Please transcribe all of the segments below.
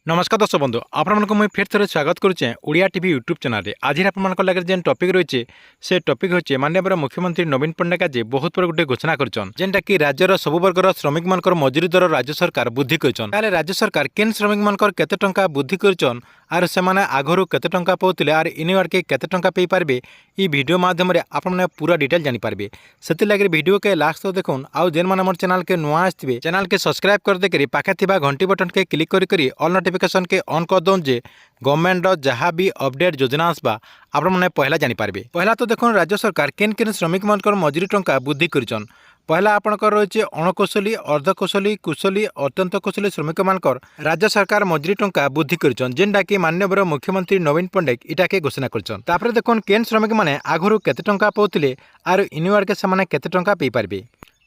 नमस्कार दर्शक बंधु आपको मुझे फेर थे स्वागत करुचे ओडिया टीवी यूट्यूब चैनल आज आप लगे जेन टॉपिक रही से टॉपिक होचे माननीय मुख्यमंत्री नवीन पट्टनायक आज बहुत बड़ गोटे घोषणा करछन जेनटा कि राज्यर सब वर्गर श्रमिक मानकर मजूरी दर राज्य सरकार वृद्धि करछन। ताले राज्य सरकार केन श्रमिक मानकर केते टंका वृद्धि करछन आर सेमाने आगरू केते टंका पाउतिले आर इनिवार के केते टंका पे पारबे ई वीडियो माध्यम रे आपने पूरा डिटेल जानि पारबे। सेति लागि वीडियो के लास्ट तो देखुन आउ जेन मन हमर चैनल के नुआ आस्थिबे चैनल के सब्सक्राइब कर दे करी पाखे थिबा घंटी बटन के क्लिक करी करी ऑल नोटिफिकेशन के ऑन कर दौन जे गवर्नमेंट जहाँ भी अपडेट योजना आसबा आपने पहला जानीपारे। पहला तो देखो राज्य सरकार केन केन श्रमिक मानकर मजूरी टंका वृद्धि करछन। पहला आपणकर रही अणकुशली अर्धकुशली कुशली अत्यंत कुशली श्रमिक मानकर राज्य सरकार मजूरी टंका वृद्धि करछन जेनटा कि माननीय मुख्यमंत्री नवीन पट्टनायक इटा के घोषणा करछन। तापर देखो केन श्रमिक माने आगरू केते टंका पाउतिले आर इनिवार के समाने केते टंका पे पारबे।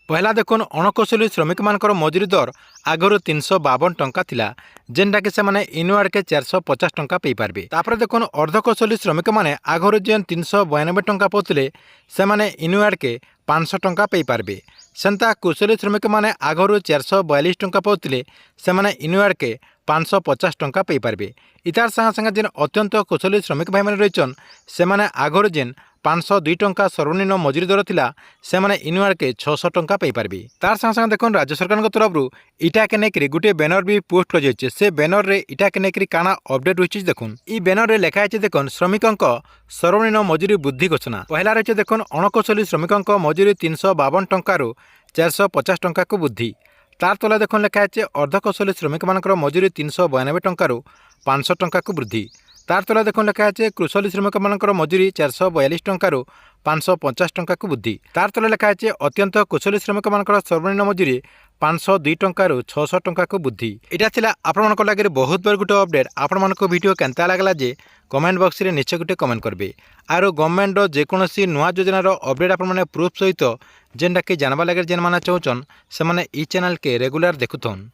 पहला देखुन अणकुशली श्रमिक मानकर मजूरी दर आगरू 352 टंका थिला जेनटा कि से माने इनवार्ड के 450 टंका पे पारबे। तापर देखुन अर्धकुशली श्रमिक माने आगरू जेन 392 टंका पाउतिले से माने इनवार्ड के 500 टंका पे पारबे। सेंता कुशली श्रमिक माने आगरू 442 टंका पाउतिले से माने इनवार्ड के 550 टंका पे पारबे। इतार संगे संगे जेन अत्यंत कुशली श्रमिक भाई माने रहिछन से माने आगरू जेन 502 टंका सर्वनिम्न मजूरी दर थिला से माने इनवार्ड के 600 टंका पे पारबे। तार संगे संगे देखुन राज्य सरकार तरफ इटा के नेकरी गोटे बैनर भी पोस्ट कर जाइए से बैनर रे इटा के नेकरी काना अपडेट रही देखुन ई बैनर रे लिखा है देखुन श्रमिकों सर्वनिम्न मजूरी वृद्धि घोषणा। पहला रही देखुन अणकुशली श्रमिकों मजूरी 352 टंकारु 450 टंका को वृद्धि। तार तले देखुन लिखा है अर्धकुशली श्रमिक मानकर मजूरी 392 टंकारु 500 टंका को वृद्धि। तार तले देखुन लिखा है कुशली श्रमिक मानकर मजूरी 442 टंकारु 550 टंका को वृद्धि। तार तले लिखा है अत्यंत कुशली श्रमिक मानकर सर्वनिम्न मजूरी 502 टंकारु 600 टंका को वृद्धि। इटा थिला आपन लगे बहुत बड़ गोटे अपडेट। आपण वीडियो केनता लागला जे कमेंट बॉक्स रे निश्चय गोटे कमेंट करबे आरो गवर्नमेंट जेकोसी नुआ योजनार अपडेट आपण प्रूफ सहित जेनटा कि जानवा लगे जेन माने चाहूचन से माने ई चैनल के रेगुलर देखुथन।